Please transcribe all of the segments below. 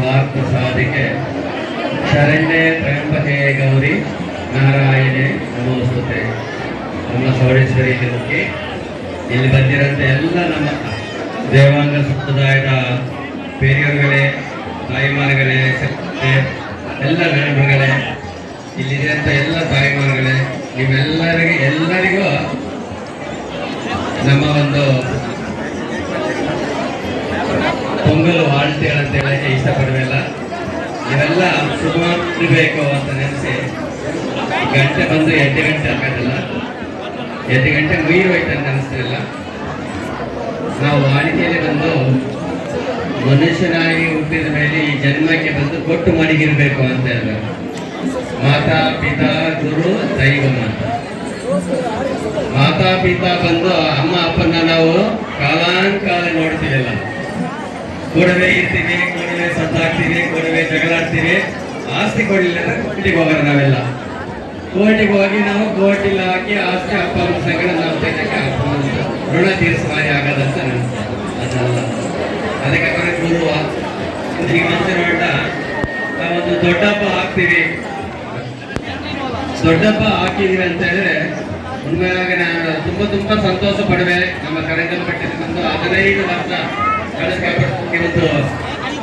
ಸ್ವಾರ್ಥ ಸಾಧಿಕೆ ಶರಣ್ಯೆ ತ್ರ್ಯಂಬಕೆ ಗೌರಿ ನಾರಾಯಣೆ ನಮೋಸ್ತುತೆ. ನಮ್ಮ ಚೌಡೇಶ್ವರಿ ಮುಖಿ ಇಲ್ಲಿ ಬಂದಿರೋಂಥ ಎಲ್ಲ ನಮ್ಮ ದೇವಾಂಗ ಸಂಪ್ರದಾಯದ ಬೇರೆಯವರುಗಳೇ, ತಾಯಿಮಾರುಗಳೇ, ಎಲ್ಲ ಗಣಗಳೇ, ಇಲ್ಲಿರುವಂಥ ಎಲ್ಲ ತಾಯಿಮಾರುಗಳೇ, ಎಲ್ಲರಿಗೂ ನಮ್ಮ ಒಂದು ಪೊಂಗಲು ಆಳ್ತಿಗಳಂತ ಹೇಳಕ್ಕೆ ಇಷ್ಟಪಡುವೆಲ್ಲ. ಇವೆಲ್ಲ ಶುಭಬೇಕು ಅಂತ ನೆನೆಸಿ ಗಂಟೆ ಬಂದು 8 ಗಂಟೆ ಆಗೋದಿಲ್ಲ, 8 ಗಂಟೆ ಮುಗಿರು ಹೋಯ್ತು ಅಂತ ಅನಿಸ್ತಿಲ್ಲ. ನಾವು ವಾಣಿಕೆಯಲ್ಲಿ ಬಂದು ಮನುಷ್ಯನಾಗಿ ಹುಟ್ಟಿದ ಮೇಲೆ ಈ ಜನ್ಮಕ್ಕೆ ಬಂದು ಕೊಟ್ಟು ಮಡಗಿರ್ಬೇಕು ಅಂತ ಹೇಳಿದ್ರು. ಮಾತಾ ಪಿತಾ ಗುರು ದೈವಂ ಅಂತ. ಮಾತಾ ಪಿತಾ ಬಂದು ಅಮ್ಮ ಅಪ್ಪನ ನಾವು ಕಾಲಾಂಕಾಲ ನೋಡ್ತೀವಿಲ್ಲ. ಕೂಡವೇ ಇರ್ತೀವಿ, ಕೂಡವೇ ಸದ್ದಾಗ್ತೀವಿ, ಕೂಡವೇ ಜಗಳಾಡ್ತೀವಿ. ಆಸ್ತಿ ಕೊಡಲಿಲ್ಲ ಅಂದ್ರೆ ಕೋಟಿಗೆ ಹೋಗೋಣ ನಾವೆಲ್ಲ. ಕೋಟಿಗೆ ಹೋಗಿ ನಾವು ಕೋಟಿಲ್ಲ ಹಾಕಿ ಆಸ್ತಿ ಅಪ್ಪ ಅಮ್ಮ ಸಂಗಡ ನಾವು ತೆಗೆಕ್ಕೆ ಋಣ ತೀರಿಸುವಾರಿ ಆಗೋದಂತ ಅದಲ್ಲ. ಅದಕ್ಕೆ ಗುರುವ ಈಗ ಮತ್ತೆ ನೋಡ ನಾವೊಂದು ದೊಡ್ಡಪ್ಪ ಹಾಕ್ತೀವಿ. ದೊಡ್ಡಪ್ಪ ಹಾಕಿದೀವಿ ಅಂತ ಹೇಳಿದ್ರೆ ಉண்மைಯಾಗ ನಾನು ತುಂಬಾ ಸಂತೋಷ ಪಡುವೆ. ನಮ್ಮ ಕರಂಗಲ್ಪಟ್ಟಿದ ಬಂದು 15 ವರ್ಷ ಕಳಿಸ್ಕೊಂಡು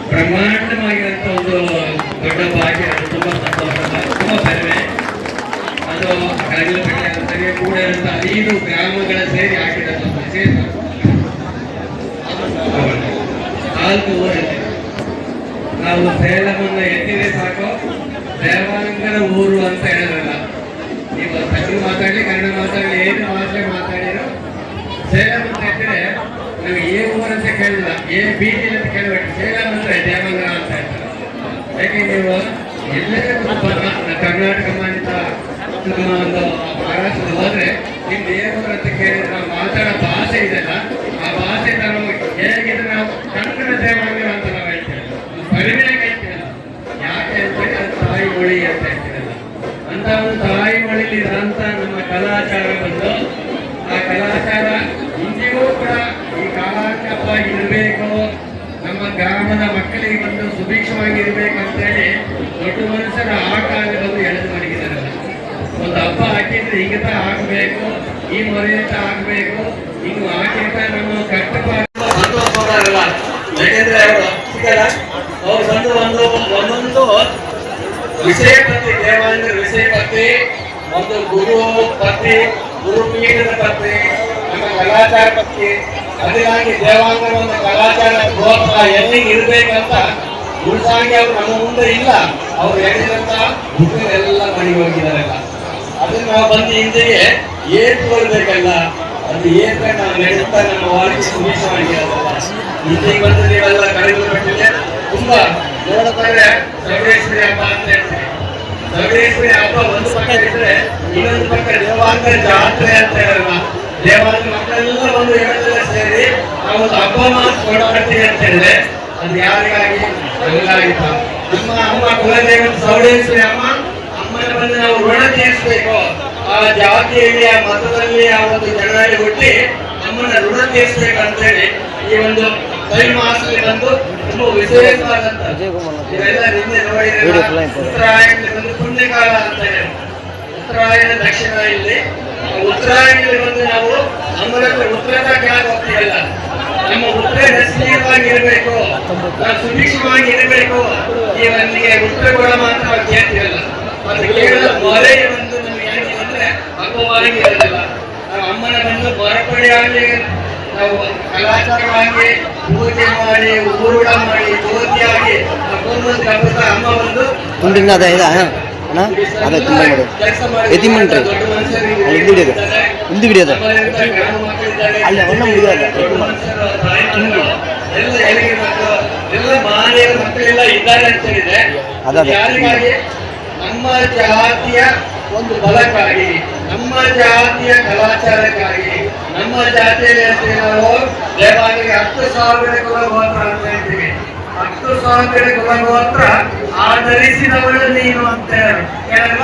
ಬ್ರಹ್ಮಾಂಡವಾಗಿರುವಂತ ಒಂದು ದೊಡ್ಡಪ್ಪ ಹಾಕಿರೋದು ತುಂಬಾ ಸಂತೋಷ, ತುಂಬಾ ಪರವೆ. ಅದು ಕರಂಗಲ್ಪಟ್ಟೆ ಕೂಡ ಇರುವಂತ 5 ಗ್ರಾಮಗಳ ಸೇರಿ ಹಾಕಿರೋದು ವಿಶೇಷ. 4 ಊರಲ್ಲಿ ನಾವು ಸೇಲಮನ್ನ ಎತ್ತಿದ್ರೆ ಸಾಕು ದೇವಾಂಗನ ಊರು ಅಂತ ಹೇಳಿದ್ರಲ್ಲ. ನೀವು ತಮಿಳು ಮಾತಾಡಲಿ, ಕನ್ನಡ ಮಾತಾಡಲಿ, ಏನು ಭಾಷೆ ಮಾತಾಡಿರೋ ಸೇಲಂ ಅಂತ ಇದ್ರೆ ನಾವು ಏ ಊರಂತ ಕೇಳಿಲ್ಲ, ಏ ಬೀದಿ ಅಂತ ಕೇಳಬೇಕು. ಸೇಲಂ ಅಂದ್ರೆ ದೇವಾಂಗನ ಅಂತ ಹೇಳ್ತಾರೆ. ಯಾಕೆ ನೀವು ಎಲ್ಲೇ ಕರ್ನಾಟಕ ಮಾನ್ಯತ ಒಂದು ಮಹಾರಾಷ್ಟ್ರದ ಹೋದ್ರೆ ನಿಮ್ದು ಏ ಊರಂತ ಕೇಳಿದ್ರೆ ನಾವು ಮಾತಾಡೋ ಭಾಷೆ ಇದೆಲ್ಲ, ಆ ಭಾಷೆ ನಾವು ಹೇಗಿದ್ರೆ ನಾವು ಕನ್ನಡ ದೇವಾಂಗನ ಅಂತ ನಾವು ಹೇಳ್ತೇವೆ. ಪರಿವಿನಾಗ ಹೇಳ್ತೀವಲ್ಲ. ಯಾಕೆ ಹೇಳ್ತೀವಿ? ಅದು ತಾಯಿ ಮொழಿ ಅಂತ ಹೇಳ್ತೀವಲ್ಲ. ಅಂತ ಒಂದು ತಾಯಿ ಮொழிಲಿ ಇರೋಂಥ ನಮ್ಮ ಕಲಾಚಾರ ಬಂದು ಆ ಕಲಾಚಾರ ಇಂದಿಗೂ ಕೂಡ ಈ ಕಾಲಾಟವಾಗಿ ಇರಬೇಕು. ನಮ್ಮ ಗ್ರಾಮದ ಮಕ್ಕಳಿಗೆ ಬಂದು ಸುಭಿಕ್ಷವಾಗಿ ಇರಬೇಕಂತೇಳಿ ದೊಡ್ಡ ಮನುಷ್ಯರ ಆಟ ಬಂದು ಎಳೆದು ಮಡಗಿದಾರಲ್ಲ. ಒಂದು ಹಬ್ಬ ಹಾಕಿದ್ರೆ ಹಿಂಗತ ಆಗಬೇಕು, ಈ ಮೊರೆಯಂತ ಆಗಬೇಕು, ಹಿಂಗ್ ಹಾಕಿರ್ತ ನಮ್ಮ ಕಟ್ಟಪಾಡ ಸಂತೋಷರಲ್ಲ. ಯಾಕೆಂದ್ರೆ ಅವರು ಸಿಗಲ್ಲ, ಅವ್ರು ಬಂದು ಒಂದೊಂದು ವಿಷಯ ಪತ್ತಿ, ದೇವಾಂಗರ ವಿಷಯ ಪತ್ತಿ, ಒಂದು ಗುರು ಪತ್ತಿ, ಗುರುಪೀಠದ ಪತ್ತಿ, ನಮ್ಮ ಕಲಾಚಾರ ಪತ್ತಿ. ಅದಕ್ಕಾಗಿ ದೇವಾಂಗರ ಒಂದು ಕಲಾಚಾರ ಗೋತ್ರ ಎಲ್ಲಿಗೆ ಇರ್ಬೇಕಂತ ಉಳಿಸಾಗಿ ಅವ್ರು ನಮ್ಮ ಮುಂದೆ ಇಲ್ಲ. ಅವ್ರು ಹೇಳಿದಂತ ಬುಕ್ಕೆಲ್ಲ ಮಡಿ ಹೋಗಿದಾರಲ್ಲ. ಅದನ್ನ ನಾವು ಬಂದು ಹಿಂದೆಗೆ ಏರ್ಕೊಳ್ಬೇಕಲ್ಲ. ಅದು ಏರ್ಕ ನಾವು ನಡೆಸ್ತಾ ನಮ್ಮ ವಾಣಿಜ್ಯ ಸುಭೀಕ್ಷವಾಗಿರೋದಲ್ಲ. ಹಿಂದಿಗೆ ಬಂದು ನೀವೆಲ್ಲ ಕರೆದುಕೊಂಡಿದೆ. ತುಂಬಾ ನೋಡೋದಾದ್ರೆ ಚೌಡೇಶ್ವರಿ ಹಬ್ಬ ಅಂತ ಹೇಳ್ತೀವಿ. ಚೌಡೇಶ್ವರಿ ಹಬ್ಬ ಒಂದು ಪಕ್ಕ ಇದ್ರೆ ಇನ್ನೊಂದು ಪಕ್ಕ ದೇವಾಂಗರ ಜಾತ್ರೆ ಅಂತ ಹೇಳಲ್ಲ. ದೇವಾಂಗರ ಮಕ್ಕಳೆಲ್ಲ ಒಂದು ಹೇಳಲ್ಲ ಸೇರಿ ನಾವೊಂದು ಹಬ್ಬ ಮಾತ್ರ ಕೊಡಾಡ್ತೀವಿ ಅಂತ ಹೇಳಿದ್ರೆ ಅದು ಯಾರಿಗಾಗಿ? ನಮಗಾಗಿತ್ತ. ನಮ್ಮ ಅಮ್ಮ ಕುಲದೇವ ಚೌಡೇಶ್ವರಿ ಅಮ್ಮನ ಬಂದು ನಾವು ಋಣ ತೀರಿಸಬೇಕು. ಆ ಜಾತಿಯಲ್ಲಿ, ಆ ಮತದಲ್ಲಿ, ಆ ಒಂದು ಜನರಲ್ಲಿ ಹುಟ್ಟಿ ನಮ್ಮನ್ನ ಋಣ ತೀರಿಸಬೇಕಂತ ಹೇಳಿ ಈ ಒಂದು ಮಾಸದಲ್ಲಿ ಬಂದು ತುಂಬಾ ವಿಶೇಷವಾದಂತ ಇವೆಲ್ಲ ಹಿಂದೆ ನೋಡಿದ್ರೆ ಉತ್ತರಾಯಣದಲ್ಲಿ ಬಂದು ಪುಣ್ಯಕಾಲ ಅಂತ ಹೇಳಿ ಉತ್ತರಾಯಣ ದಕ್ಷಿಣ ಇಲ್ಲಿ ಉತ್ತರಾಯಣದಲ್ಲಿ ಬಂದು ನಾವು ನಮ್ಮನ್ನ ಉತ್ತರದ ಕೆಳಗೆ ಹೋಗ್ತೀವಲ್ಲ. ನಮ್ಮ ಉತ್ತರ ರಸೀಯವಾಗಿ ಇರಬೇಕು, ನಾವು ಸುಭಿಕ್ಷವಾಗಿ ಇರಬೇಕು. ಈ ಒಂದಿಗೆ ಉತ್ತರ ಕೂಡ ಮಾತ್ರ ನಾವು ಕೇಳ್ತೀವಲ್ಲ. ಅದು ಕೇವಲ ಮೊರೆ ಬಂದು ನಮ್ಗೆ ಏನಿದೆ ಅಂದ್ರೆ ಹಬ್ಬವಾಗಿ ಇರೋದಿಲ್ಲ. ನಾವು ಅಮ್ಮನ ಬಂದು ಮೊರಪಡಿಯಾಗಲಿ ನಾವು ಕಲಾಚಾರವಾಗಿ ಪೂಜೆ ಮಾಡಿ, ಊರುಡ ಮಾಡಿ, ಜ್ಯೋತಿಯಾಗಿ ಅಮ್ಮ ಬಂದು ಕೆಲಸ ಮಾಡಿ ಎಲ್ಲ ಮಾನ್ಯರ ಮಕ್ಕಳೆಲ್ಲ ಇದ್ದಾರೆ ಅಂತ ಹೇಳಿದ್ರೆ ಯಾರಿಗಾಗಿ? ನಮ್ಮ ಜಾತಿಯ ಒಂದು ಬಲಕ್ಕಾಗಿ, ನಮ್ಮ ಜಾತಿಯ ಕಲಾಚಾರಕ್ಕಾಗಿ, ನಮ್ಮ ಜಾತಿಯಲ್ಲಿ ಹೇಳ್ತೀವಿ ನಾವು ದೇವಾಲಯಕ್ಕೆ 10,000 ಕುಲಗೋತ್ರ ಅಂತ ಹೇಳ್ತೀವಿ. 10,000 ಕುಲಗೋತ್ರ ಆಧರಿಸಿದವಳು ನೀನು ಅಂತ ಹೇಳಲ್ಲ.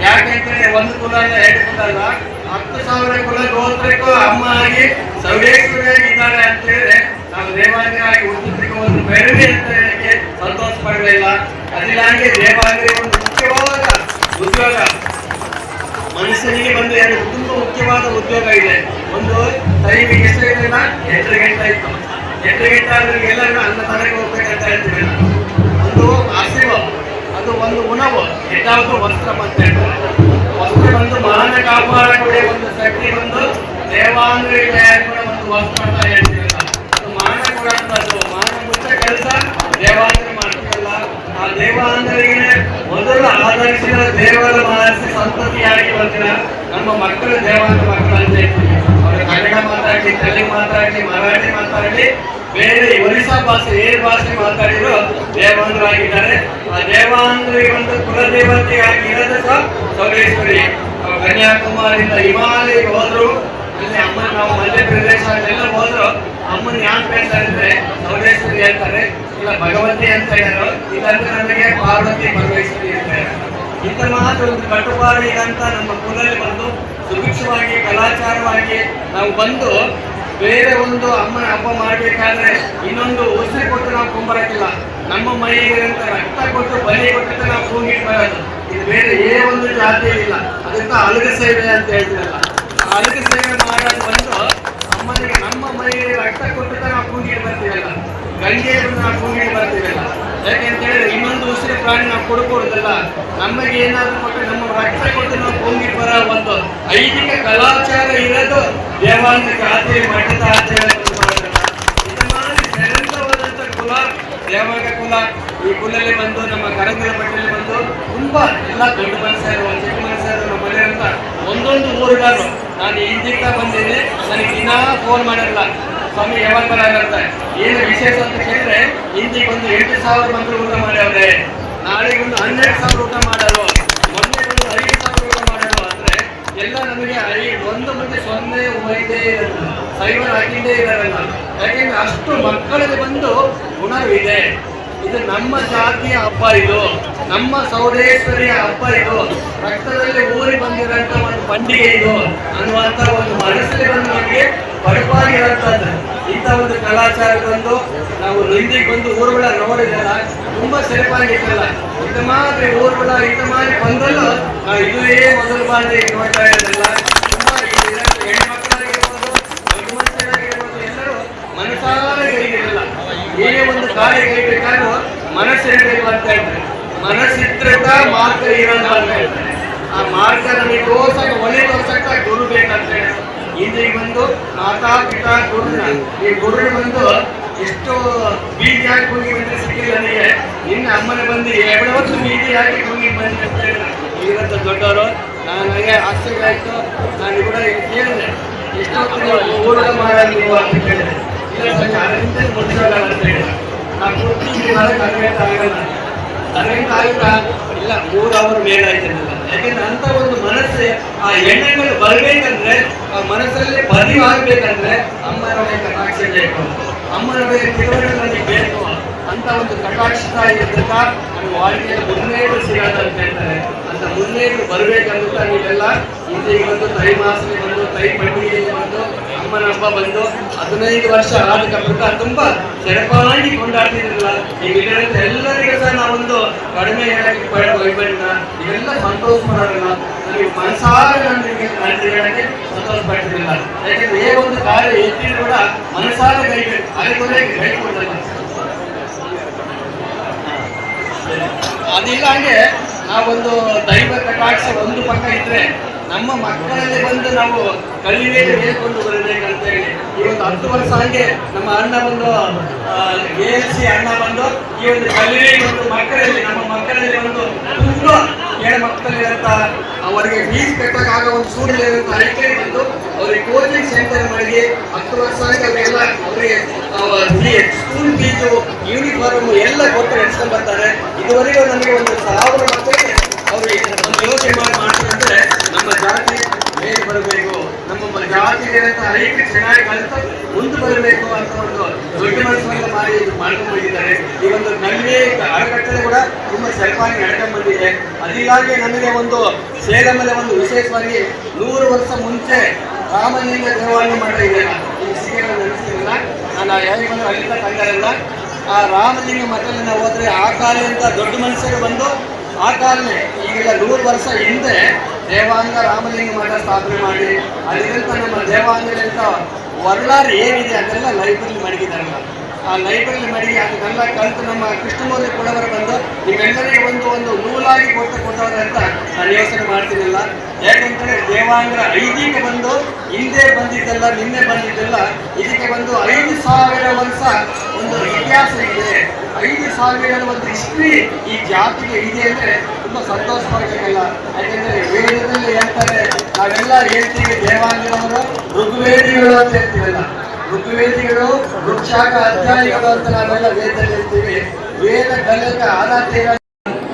ಯಾಕೆಂದ್ರೆ ಒಂದು ಕುಲ ಅಲ್ಲ, 2 ಕುಲ ಅಲ್ಲ, 10,000 ಕುಲಗೋತ್ರಕ್ಕೂ ಅಮ್ಮ ಆಗಿ ಚೌಡೇಶ್ವರಿಯಾಗಿ ಇದ್ದಾರೆ ಅಂತ ಹೇಳಿದ್ರೆ ನಾವು ದೇವಾಲಯವಾಗಿ ಹುಟ್ಟಿದ್ರಿಗೂ ಒಂದು ಬೆರವಿ ಅಂತ ಹೇಳಕ್ಕೆ ಸಂತೋಷ ಪಡಲಿಲ್ಲ. ಅದಿಲ್ಲಾಂಗೆ ದೇವಾಲಯ ಒಂದು ಮುಖ್ಯವಾದ ಉದ್ಯೋಗ ಮನುಷ್ಯನಿಗೆ ಬಂದು ಎರಡು ತುಂಬ ಮುಖ್ಯವಾದ ಉದ್ಯೋಗ ಇದೆ. ಒಂದು ಟೈಮಿಗೆ ಎಷ್ಟು ಇರಲಿಲ್ಲ, 8 ಗಂಟೆ ಇತ್ತು. 8 ಗಂಟೆ ಆದ್ರೆ ಎಲ್ಲರೂ ಅನ್ನ ತನಕ ಹೋಗ್ಬೇಕಂತ ಹೇಳ್ತೀವಿ. ಒಂದು ಹಸಿವು, ಅದು ಒಂದು ಉಣವು, ಎದ್ದಾವುದು ವಸ್ತ್ರ ಅಂತ ಹೇಳ್ತಾರೆ. ವಸ್ತ್ರ ಬಂದು ಮಾನ ಕಾಪಾಡக்கூடிய ಒಂದು ಶಕ್ತಿ ಬಂದು ದೇವಾಂಗರಿಗೆ ತಯಾರು ಕೂಡ ಒಂದು ವಸ್ತ್ರ ಅಂತ ಹೇಳ್ತೀವಲ್ಲ, ಅದು ಮಾನ ಕೊಡುವಂಥದ್ದು. ಮಾನ ಮುಚ್ಚ ಕೆಲಸ ದೇವಾಂಗರು ಮಾಡ್ತೀವಲ್ಲ, ಆ ದೇವಾಂಗರಿಗೆ ಮೊದಲು ಆಧರಿಸಿದ ದೇವರ ಮನಸ್ಸು ಸಂತತಿಯಾಗಿ ಬರ್ತೀರ. ನಮ್ಮ ಮಕ್ಕಳು ದೇವಾಂಗ ಮಕ್ಕಳು ಅಂತ ಹೇಳ್ತೀವಿ. ಅವರು ಕನ್ನಡ ಮಾತಾಡಲಿ, ತೆಲುಗು ಮಾತಾಡಲಿ, ಮರಾಠಿ ಮಾತಾಡಲಿ, ಬೇರೆ ಒರಿಸ್ಸಾ ಭಾಷೆ ಏನ್ ಭಾಷೆ ಮಾತಾಡಿದ್ರು ದೇವಾಂಗರಾಗಿದ್ದಾರೆ. ಆ ದೇವಾಂಗರಿಗೆ ಒಂದು ಕುಲದೇವತೆಯಾಗಿ ಇರೋದು ಸಹ ಚೌಡೇಶ್ವರಿ. ಕನ್ಯಾಕುಮಾರಿಯಿಂದ ಹಿಮಾಲಯಕ್ಕೆ ಹೋದ್ರು, ಅಲ್ಲಿ ಅಮ್ಮ ನಾವು ಮಧ್ಯಪ್ರದೇಶ ಎಲ್ಲ ಹೋದ್ರು ಅಮ್ಮನ ಯಾಕೆ ಹೇಳ್ತಾರೆ ಅಂದ್ರೆ ಚೌಡೇಶ್ವರಿ ಹೇಳ್ತಾರೆ, ಇಲ್ಲ ಭಗವತಿ ಅಂತ ಹೇಳೋರು, ಇಲ್ಲಾಂದ್ರೆ ನಮಗೆ ಪಾರ್ವತಿ ಪರಮೇಶ್ವರಿ ಅಂತ ಹೇಳೋರು. ಇಂಥ ಮಾತ್ರ ಒಂದು ಕಟ್ಟುಪಾಡಿಗಂತ ನಮ್ಮ ಕುಲದಲ್ಲಿ ಬಂದು ಸುಭಿಕ್ಷವಾಗಿ ಕಲಾಚಾರವಾಗಿ ನಾವು ಬಂದು ಬೇರೆ ಒಂದು ಅಮ್ಮನ ಹಬ್ಬ ಮಾಡಬೇಕಾದ್ರೆ ಇನ್ನೊಂದು ಉಸಿರು ಕೊಟ್ಟು ನಾವು ಕುಂಬರಕ್ಕಿಲ್ಲ. ನಮ್ಮ ಮೈಗೆ ಅಂತ ರಕ್ತ ಕೊಟ್ಟು ಬಲಿ ಕೊಟ್ಟು ನಾವು ಕೂಗಿಟ್ಟು ಬರೋದು. ಇದು ಬೇರೆ ಒಂದು ಜಾತಿ ಇಲ್ಲ. ಅದಕ್ಕೆ ಅಲಗ ಸೇವೆ ಅಂತ ಹೇಳ್ತೀರಲ್ಲ, ಆ ಅಲಗ ಸೇವೆ ಮಾಡೋದು ಬಂದು ಅಮ್ಮನಿಗೆ ನಮ್ಮ ಮೈಗೆ ರಕ್ತ ಕೊಟ್ಟು ನಾವು ಕೂಗಿಟ್ಟು ಬರ್ತೀವಲ್ಲ, ಗಂಗೆ ಬಂದು ನಾವು ಕೂಗಿಟ್ಟು ಬರ್ತೀವಲ್ಲ. ಯಾಕೆಂತ ಹೇಳಿದ್ರೆ ಇನ್ನೊಂದು ಉಸಿರು ಪ್ರಾಣಿ ನಾವು ಕೊಡ್ಕೊಡುದಲ್ಲ, ನಮಗೆ ಏನಾದ್ರು ಕೊಟ್ಟು ನಮ್ಮ ರಕ್ತ ಕೊಟ್ಟು ನಾವು ಕೂಗಿಟ್ಟು ಬರೋ ಒಂದು ಐದಿಕ ಕಲಾಚಾರ ಇರೋದು ದೇವಾಂಗ ಜಾತಿ ಮಠದ ಆಚರಣೆ ಶ್ರೇಷ್ಠವಾದಂಥ ಕುಲ ದೇವಾಂಗ ಕುಲ. ಈ ಕುಲಲ್ಲಿ ಬಂದು ನಮ್ಮ ಕರಂಗಲ ಮಠದಲ್ಲಿ ಬಂದು ತುಂಬಾ ಎಲ್ಲ ದೊಡ್ಡ ಮನುಷ್ಯರು, ಚಿಕ್ಕ ಮನುಷ್ಯರು, ನಮ್ಮ ಮನೆಯಂತ ಒಂದೊಂದು ಊರುಗಾರರು. ನಾನು ಹಿಂದಿಕ್ಕ ಬಂದಿದ್ದೆ, ನನಗೆ ದಿನಾ ಫೋನ್ ಮಾಡಲ್ಲ, ಸ್ವಾಮಿ ಯಾವಾಗ ಬರೋದಂತ. ಏನು ವಿಶೇಷ ಅಂತ ಕೇಳಿದ್ರೆ ಹಿಂದಿಗೆ ಒಂದು 8,000 ಮಂದಿ ಊಟ ಮಾಡ್ಯವ್ರೆ, ನಾಳೆಗೆ ಒಂದು 12,000 ಊಟ ಮಾಡೋರು, ಮೊನ್ನೆ ಒಂದು 5,000 ಊಟ ಮಾಡೋರು. ಅಂದ್ರೆ ಎಲ್ಲ ನಮಗೆ ಒಂದು ಮಂದಿ 0 ಒಯ್ದೇ ಇರಲ್ಲ, ಸೈವರ್ ಹಾಕಿಂದೇ ಇರಲ್ಲ. ಯಾಕೆಂದ್ರೆ ಅಷ್ಟು ಮಕ್ಕಳಿಗೆ ಬಂದು ಗುಣವಿದೆ. ಇದು ನಮ್ಮ ಜಾತಿಯ ಹಬ್ಬ, ಇದು ನಮ್ಮ ಚೌಡೇಶ್ವರಿಯ ಹಬ್ಬ, ಇದು ರಕ್ತದಲ್ಲಿ ಊರಿ ಬಂದಿರೋಂಥ ಒಂದು ಪಂಡಿಗೆ ಇದು ಅನ್ನುವಂಥ ಒಂದು ಮನಸ್ಸಲ್ಲಿ ಬಂದು ನಮಗೆ ಪಡುವಾಗಿರುವಂಥದ್ದು. ಇಂಥ ಒಂದು ಕಲಾಚಾರ ಬಂದು ನಾವು ಹಿಂದಿಗೆ ಬಂದು ಊರುಗಳ ನೋಡಿದಲ್ಲ, ತುಂಬಾ ಸೆರೆಪಾಗಿತ್ತಲ್ಲ. ಇಂಥ ಮಾತ್ರ ಊರುಗಳ ಇಂಥ ಮಾರಿ ಬಂದಲ್ಲೂ ನಾವು ಇದುವೇ ಮೊದಲು ಬಾರಿ ನೋಡ್ತಾ ಇರೋದಿಲ್ಲ. ತುಂಬಾ ಹೆಣ್ಮಕ್ಕಳಾಗಿರ್ಬೋದು, ದೊಡ್ಡ ಮನುಷ್ಯರಾಗಿರ್ಬೋದು, ಎಲ್ಲರೂ ಮನಸಾರ ಕೈಗಿರಲ್ಲ. ಏನೇ ಒಂದು ಕಾರ್ಯ ಕೈಬೇಕಾದ್ರೂ ಮನಸ್ಸಿರಬೇಕು ಅಂತ ಹೇಳ್ತಾರೆ. ಮನಸ್ಸಿದ್ರೆ ಮಾರ್ಗ ಇರೋಲ್ಲ ಅಂತ ಹೇಳ್ತಾರೆ. ಆ ಮಾರ್ಗ ನಮಗೆ ತೋರ್ಸಕ್ಕೆ ಒಳ್ಳೆ ತೋರ್ಸಕ್ಕ ಗುರು ಬೇಕಂತ ಹೇಳಿ ಹಿಂದಿಗೆ ಬಂದು ಮಾತಾ ಪಿತಾ ಗುರುನ, ಈ ಗುರುನ ಬಂದು ಎಷ್ಟು ಬೀದಿ ಹಾಕಿ ಹೋಗಿ ಬಂದ್ರೆ ಸಿಕ್ಕಿಲ್ಲ ನನಗೆ. ನಿನ್ನ ಅಮ್ಮನ ಬಂದು 2 ವರ್ಷ ಬೀದಿ ಹಾಕಿ ಹೋಗಿ ಬಂದ್ರೆ ಅಂತ ಹೇಳಿದ್ರೆ ಇವತ್ತು ದೊಡ್ಡವರು. ನನಗೆ ಆಶ್ಚರ್ಯ ಆಯ್ತು. ನಾನು ಕೂಡ ಕೇಳಿದೆ, ಎಷ್ಟೊತ್ತು ಊಟ ಮಾಡಲು ಅಂತ ಕೇಳಿದೆ. ಇಲ್ಲ ಸರ್, ಅದರಿಂದ ಮುಗಿಸೋಲ್ಲ ಅಂತ ಹೇಳಿದೆ. ನಾವು ಕೂರ್ತಿ ಅರಗಂಟೆ ಆಗಲ್ಲ, ಅರಗಂಟೆ ಆಗಿಲ್ಲ, ಇಲ್ಲ 3 ಅವರ್ ಮೇಲೆ ಆಯ್ತಲ್ಲ. ಯಾಕೆಂದ್ರೆ ಅಂತ ಒಂದು ಮನಸ್ಸು ಆ ಎಣ್ಣೆಗಳು ಬರ್ಬೇಕಂದ್ರೆ, ಆ ಮನಸ್ಸಲ್ಲಿ ಬದಿವು ಆಗ್ಬೇಕಂದ್ರೆ ಅಮ್ಮನವೇ ಕಟಾಕ್ಷ ಬೇಕು, ಅಮ್ಮನವೇ ತಿಳುವಳಿಕೆ ಬೇಕು. ಅಂತ ಒಂದು ಕಟಾಕ್ಷ ಇದ್ದಾಗ ನಮ್ಮ வாழ்க்கைಯಲ್ಲಿ ಮುನ್ನೇರು ಸಿಗೋದು ಅಂತ ಹೇಳ್ತಾರೆ. ಅಂತ ಮುನ್ನೇರು ಬರ್ಬೇಕಂತ ನೀವೆಲ್ಲ ಹಿಂದಿಗೆ ಬಂದು ತೈ ಮಾಸಕ್ಕೆ ಬಂದು ತೈ ಪಂಡಿಗೆಯಲ್ಲಿ ಬಂದು ಅಮ್ಮನ ಹಬ್ಬ ಬಂದು 15 ವರ್ಷ ಆದ ಪ್ರಕಾರ ತುಂಬಾ ಸೆರಪಾಗಿ ಕೊಂಡಾಡ್ತಿದ್ರಲ್ಲ. ಈಗ ಎಲ್ಲರಿಗೂ ಸಹ ನಾವೊಂದು ಕಡಿಮೆ ಹೇಳಕ್ಕೆ ವೈಬಣ್ಣ ಇವೆಲ್ಲ ಸಂತೋಷ ಮಾಡೋದಿಲ್ಲ. ನನಗೆ ಮನಸಾರ ಹೇಳಕ್ಕೆ ಸಂತೋಷ ಪಡ್ತಿರಲಿಲ್ಲ. ಯಾಕೆಂದ್ರೆ ಏ ಒಂದು ಕಾರ್ಯ ಎತ್ತಿದ್ರು ಕೂಡ ಮನಸಾರ ಕೈಬೇಕು, ಅದಕ್ಕೆ ಕೈ ಕೊಡಲ್ಲ. ಅದಿಲ್ಲ ಹಂಗೆ ನಾವೊಂದು ದೈವ ಕಟಾಕ್ಷ ಒಂದು ಪಕ್ಕ ಇದ್ರೆ ನಮ್ಮ ಮಕ್ಕಳಲ್ಲಿ ಬಂದು ನಾವು ಕಲಿವೇಲೆ ಹೇಳ್ಕೊಂಡು ಬರಬೇಕಂತ ಹೇಳಿ ಈ ಒಂದು 10 ವರ್ಷ ಹಾಗೆ ನಮ್ಮ ಅಣ್ಣ ಬಂದು ALC ಅಣ್ಣ ಬಂದು ಈ ಒಂದು ಕಲಿವೆ ಒಂದು ಮಕ್ಕಳಲ್ಲಿ ನಮ್ಮ ಮಕ್ಕಳಲ್ಲಿ ಒಂದು ತುಂಬಾ ಮಕ್ಕಳಿರಂತ ಅವರಿಗೆ ಫೀಸ್ ಕಟ್ಟಕ್ಕಾಗ ಒಂದು ಸೂರ್ಯಲಿರಂತ ಐಕೆ ಬಂದು ಅವರಿಗೆ ಕೋಚಿಂಗ್ ಸೆಂಟರ್ ಮಾಡಿ 10 ವರ್ಷ ಆಗಿ ಅವರೆಲ್ಲ ಅವರಿಗೆ ಸ್ಕೂಲ್ ಫೀಸು ಯೂನಿಫಾರ್ಮ್ ಎಲ್ಲ ಕೊಟ್ಟು ನಡೆಸ್ಕೊಂಡು ಬರ್ತಾರೆ. ಇದುವರೆಗೂ ನಮಗೆ ಒಂದು 1000 ಮಕ್ಕಳಿಗೆ ಅವರು ಒಂದು ಯೋಚನೆ ಮಾಡ್ತಾರೆ. ನಮ್ಮ ಜಾತಿ ಮೇಲೆ ಬರಬೇಕು, ನಮ್ಮ ಜಾತಿಗಿರಂತ ಐಕ್ಯ ಚೆನ್ನಾಗಿ ಕಲಿತು ಮುಂದೆ ಬರಬೇಕು ಅಂತ ಒಂದು ದೊಡ್ಡ ಮನಸ್ಸನ್ನ ಮಾಡಿ ಮಾಡ್ಕೊಂಡು ಬಂದಿದ್ದಾರೆ. ಈ ಒಂದು ನಮಗೆ ಅಣೆಕಟ್ಟೆ ಕೂಡ ತುಂಬಾ ಸರಿಯಾಗಿ ನಡ್ಕೊಂಡು ಬಂದಿದೆ. ಅದಿಲ್ಲಾಗಿ ನಮಗೆ ಒಂದು ಸೇಲಮಲೆ ಒಂದು ವಿಶೇಷವಾಗಿ 100 ವರ್ಷ ಮುಂಚೆ ರಾಮಲಿಂಗ ದೇವಾಲಯ ಮಾಡಿದೆ. ಈಗ ಸಿಗಲ್ಲ ನೆನೆಸ್ತಿರಲಿಲ್ಲ, ನಾನು ಹೇಗೆ ಬಂದು ಅಲ್ಲಿಂದ ತಂಗಾರಲ್ಲ. ಆ ರಾಮಲಿಂಗ ಮಠದಲ್ಲಿ ನಾವು ಹೋದ್ರೆ ಆ ಕಾಲದಿಂದ ದೊಡ್ಡ ಮನುಷ್ಯರು ಬಂದು ಆ ಕಾಲನೇ ಈಗೆಲ್ಲ 100 ವರ್ಷ ಹಿಂದೆ ದೇವಾಂಗ ರಾಮಲಿಂಗ ಮಠ ಸ್ಥಾಪನೆ ಮಾಡಿ ಅಲ್ಲಿಂದ ನಮ್ಮ ದೇವಾಂಗದಂತ ವರ್ಣಾರ್ ಏನಿದೆ ಅದೆಲ್ಲ ಲೈಬ್ರರಿ ಮಡಗಿದಾರಲ್ಲ, ಆ ಲೈಬ್ರರಿ ಮಡಗಿ ಅದನ್ನೆಲ್ಲ ಕಲಿತು ನಮ್ಮ ಕೃಷ್ಣಮೂರ್ತಿ ಕೊಡವರು ಬಂದು ನಿಮ್ಮೆಲ್ಲರಿಗೆ ಒಂದು ನೂಲಾಗಿ ಕೊಟ್ಟವ್ರೆ ಅಂತ ನಾನು ಯೋಚನೆ ಮಾಡ್ತೀನಿಲ್ಲ. ಯಾಕಂದ್ರೆ ದೇವಾಂಗರ ಐದೀಗ ಬಂದು ಹಿಂದೆ ಬಂದಿದ್ದಲ್ಲ, ನಿನ್ನೆ ಬಂದಿದ್ದಲ್ಲ, ಇದಕ್ಕೆ ಒಂದು 5,000 ವರ್ಷ ಒಂದು ಇತಿಹಾಸ ಇದೆ, 5,000 ಒಂದು ಹಿಸ್ಟ್ರಿ ಈ ಜಾತಿಗೆ ಇದೆ ಅಂದ್ರೆ ತುಂಬಾ ಸಂತೋಷ ಪಡಬೇಕಲ್ಲ. ಯಾಕಂದ್ರೆ ವೇದದಲ್ಲಿ ಹೇಳ್ತಾರೆ, ನಾವೆಲ್ಲ ಹೇಳ್ತೀವಿ ದೇವಾಂಗರವರು ಋಗ್ವೇದಿಗಳು ಅಂತ ಹೇಳ್ತೀವಲ್ಲ, ಋಗ್ವೇದಿಗಳು ವೃಕ್ಷಾಕ ಅಧ್ಯಾಯಿಗಳು ಅಂತ ನಾವೆಲ್ಲ ವೇದದಲ್ಲಿ ಹೇಳ್ತೀವಿ. ವೇದ ಕಲಿಕ ಆರಾಧ್ಯ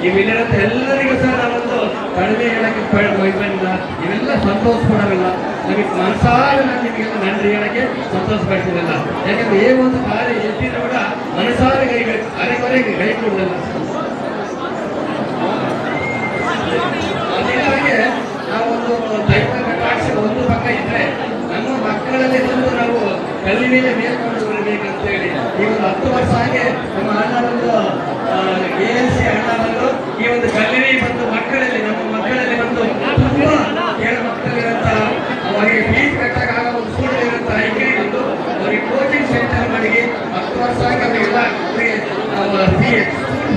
ಇವೆಲ್ಲರಂತ ಎಲ್ಲರಿಗೂ ಸಹ ನಾವೊಂದು ಕಡಿಮೆ ಹೇಳಕ್ಕೆ ಬಯಸಿಲ್ಲ, ಇವೆಲ್ಲ ಸಂತೋಷ ಪಡೋಲ್ಲ. ನಮಗೆ ಮನಸಾರ ನಿಮಗೆಲ್ಲ ನನ್ರಿ ಹೇಳಕ್ಕೆ ಸಂತೋಷ ಪಡ್ತಿರಲ್ಲ. ಯಾಕಂದ್ರೆ ಏ ಒಂದು ಕಾರ್ಯ ಎತ್ತಿದ್ರು ಕೂಡ ಮನಸಾರ ಅರೆಕೊರೆಗೆ ಕೈ ಕೊಡಲ್ಲ. ಅದಕ್ಕಾಗಿ ನಾವೊಂದು ದೈವ ಕಟಾಕ್ಷ ಒಂದು ಪಕ್ಕ ಇದ್ರೆ ನಮ್ಮ ಮಕ್ಕಳಲ್ಲಿ ಬಂದು ನಾವು ಕಲ್ಲಿ ಮೇಲೆ ಮೇಲ್ಕೊಂಡು ಬರಬೇಕಂತ ಹೇಳಿ ಈ ಒಂದು 10 ವರ್ಷ ಹಾಗೆ ನಮ್ಮ ಅಣ್ಣ ಬಂದು ALC ಅಣ್ಣ ಬಂದು ಈ ಒಂದು ಕಲ್ಲಿನಿ ಬಂದು ಮಕ್ಕಳಲ್ಲಿ ನಮ್ಮ ಮಕ್ಕಳಲ್ಲಿ ಬಂದು ತುಂಬಾ ಏಳು ಮಕ್ಕಳಿರಂತ ಅವರಿಗೆ ಫೀಸ್ ಕಟ್ಟಕ್ಕಾಗ ಒಂದು ಸ್ಕೂಲಿರಂತ ಐಕ್ರಿ ಬಂದು ಅವರಿಗೆ ಕೋಚಿಂಗ್ ಸೆಂಟರ್ ಮಾಡಿ 10 ವರ್ಷ ಆಗಿ ಅವರಿಗೆಲ್ಲ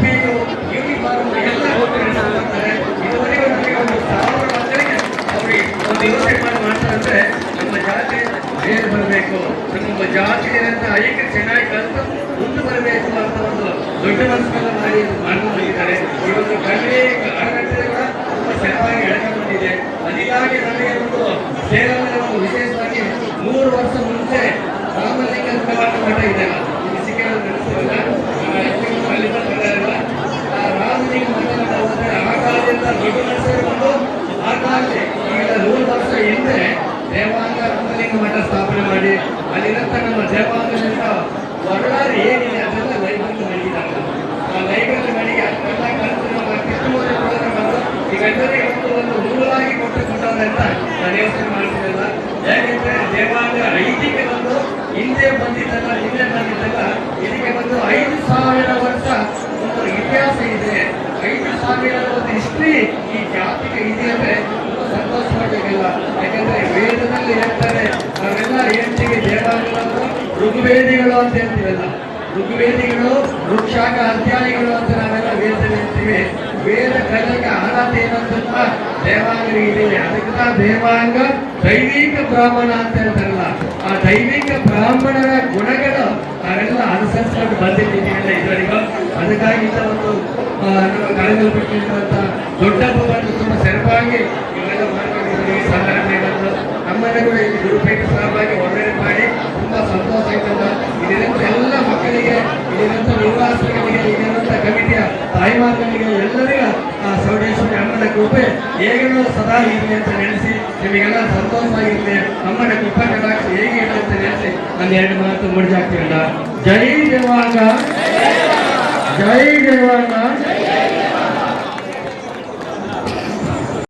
ಫೀಸು ಯೂನಿಫಾರ್ಮ್ ಎಲ್ಲ ಮಾಡ್ತಾರೆ. ಇದುವರೆಗೂ ನಮಗೆ ಒಂದು 1000 ಮಕ್ಕಳಿಗೆ ಅವರಿಗೆ ಒಂದು ಇನ್ವೆಸ್ಟ್ಮೆಂಟ್ ಮಾಡ್ತಾರಂದ್ರೆ ನಮ್ಮ ಜಾತಿ ಬೇರೆ ಬರಬೇಕು, ನಮ್ಮ ಜಾತಿಯಂತ ಐಕ್ಯ ಚೆನ್ನಾಗಿ ಕಲಿತು ಮುಂದೆ ಬರಬೇಕು ಅಂತ ಒಂದು ದೊಡ್ಡ ಮನಸ್ಸೆಲ್ಲ ಮಾಡ್ಕೊಂಡು ಹೋಗಿದ್ದಾರೆ. ಈ ಒಂದು ಕಲ್ವಿ ಆಡಳಿತ ಕೂಡ ತುಂಬಾ ಚೆನ್ನಾಗಿ ಎಳ್ಕೊಂಡು ಬಂದಿದೆ. ಅದಕ್ಕಾಗಿ ನಮಗೆ ಒಂದು ಸೇವೆಯಲ್ಲಿ ಒಂದು ವಿಶೇಷವಾಗಿ 3 ವರ್ಷ ಮುಂಚೆ ರಾಮಲಿಂಗ ಮಠ ಇದೆಲ್ಲ ಇಲ್ಲಿ ಸಿಕ್ಕಿರೋದು ನಡೆಸಿರಲ್ಲ, ಅಲ್ಲಿಂದ ಬಂದಾರಲ್ಲ, ಆ ರಾಮಲಿಂಗ ಮಠ ಹೋದ್ರೆ ಆ ಕಾಲದಿಂದ ದೊಡ್ಡ ಮನುಷ್ಯರು ಬಂದು ಆ ಕಾಲದಲ್ಲಿ ಈಗೆಲ್ಲ 100 ವರ್ಷ ಹಿಂದೆ ದೇವಾಂಗ ರಾಮಲಿಂಗ ಮಠ ಸ್ಥಾಪನೆ ಮಾಡಿ ಅಲ್ಲಿರಂತ ನಮ್ಮ ದೇವಾಂಗದಿಂದ ವರ್ಣಾರ್ ಏನಿದೆ ಅದೆಲ್ಲ ಲೈಬ್ರರಿ ಮಡಗಿದ್ದಾರೆ. ಆ ಲೈಬ್ರರಿ ಮಡಿಗೆ ಅದೆಲ್ಲ ಕಲಿತು ನಮ್ಮ ಕೃಷ್ಣಮೂರ್ತಿ ಕೊಡೋರು ಬಂದು ಈಗೆಲ್ಲರಿಗೆ ಒಂದು ನೂಲಾಗಿ ಕೊಟ್ಟವ್ರೆ ಅಂತ ನಾನು ಯೋಚನೆ ಮಾಡ್ತಿರಲ್ಲ. ಯಾಕೆಂದ್ರೆ ದೇವಾಂಗ ಐದಿಗೆ ಬಂದು ಹಿಂದೆ ಬಂದಿದ್ದಲ್ಲ, ಇದಕ್ಕೆ ಬಂದು 5,000 ವರ್ಷ ಒಂದು ಇತಿಹಾಸ ಇದೆ, 5,000 ಒಂದು ಹಿಸ್ಟ್ರಿ ಈ ಜಾತಿಗೆ ಇದೆ ಅಂದ್ರೆ ಸಂತೋಷ ಮಾಡಬೇಕಲ್ಲ. ಯಾಕಂದ್ರೆ ವೇದದಲ್ಲಿ ಹೇಳ್ತಾರೆ, ನಾವೆಲ್ಲ ಹೇಳ್ತೀವಿ ದೇವಾಂಗರವರು ಋಗ್ವೇದಿಗಳು ಅಂತ ಹೇಳ್ತೀವಲ್ಲ, ಋಗ್ವೇದಿಗಳು ವೃಕ್ಷಾಕ ಅಧ್ಯಾಯಿಗಳು ಅಂತ ನಾವೆಲ್ಲ ವೇದದಲ್ಲಿ ಹೇಳ್ತೀವಿ. ವೇದ ಕಲಿಕ ಆರಾಧ್ಯ ಏನಂತ ದೇವಾಂಗರಿಗೆ ಇದೆ. ಅದಕ್ಕೆ ದೇವಾಂಗ ದೈವಿಕ ಬ್ರಾಹ್ಮಣ ಅಂತ ಹೇಳ್ತಾರಲ್ಲ, ಆ ದೈವಿಕ ಬ್ರಾಹ್ಮಣರ ಗುಣಗಳು ನಾವೆಲ್ಲ ಅನುಸರಿಸ್ಕೊಂಡು ಬಂದಿದ್ದೀವಿ ಇದುವರೆಗೂ. ಅದಕ್ಕಾಗಿ ಇಂಥ ಒಂದು ನಮ್ಮ ಕಳೆದಲ್ಲಿ ಬಿಟ್ಟಿರುವಂತ ದೊಡ್ಡ ಹಬ್ಬವನ್ನು ತುಂಬ ಸೆರಪಾಗಿ ಇವೆಲ್ಲ ಮಾಡ್ಕೊಂಡಿದ್ದೀವಿ. ಸಂಘಟನೆ ಬಂದು ನಮ್ಮನ್ನ ಕೂಡ ಇಲ್ಲಿ ಗುರುಪೀಠ ಸಹಭಾಗಿ ಒಳ್ಳೆಯ ಮಾಡಿ ತುಂಬಾ ಸಂತೋಷ ಆಯ್ತಲ್ಲ. ಇಲ್ಲಿರುವಂತ ಎಲ್ಲ ಮಕ್ಕಳಿಗೆ, ಇಲ್ಲಿರುವಂತ ನಿವಾಸಿಗಳಿಗೆ, ಇಲ್ಲಿರುವಂತ ಕಮಿಟಿಯ ತಾಯಿಮಾರ್ಗಳಿಗೆ ಎಲ್ಲರಿಗೂ ಸೌಡೇಶ್ವರಿ ಅಮ್ಮನ ಕೃಪೆ ಹೇಗೂ ಸದಾ ಇರಲಿ ಅಂತ ನೆನೆಸಿ, ನಿಮಗೆಲ್ಲ ಸಂತೋಷವಾಗಿರಲಿ, ಅಮ್ಮನ ಕೃಪಾ ಕಟಾಕ್ಷ ಹೇಗೆ ಇರಲಿ ಅಂತ ನೆನೆಸಿ ನಾನು 2 ಮಾತು ಮುಡಿದಾಗ್ತೀರಲ್ಲ. ಜೈ ದೇವಾಂಗ, ಜೈ ದೇವಾಂಗ.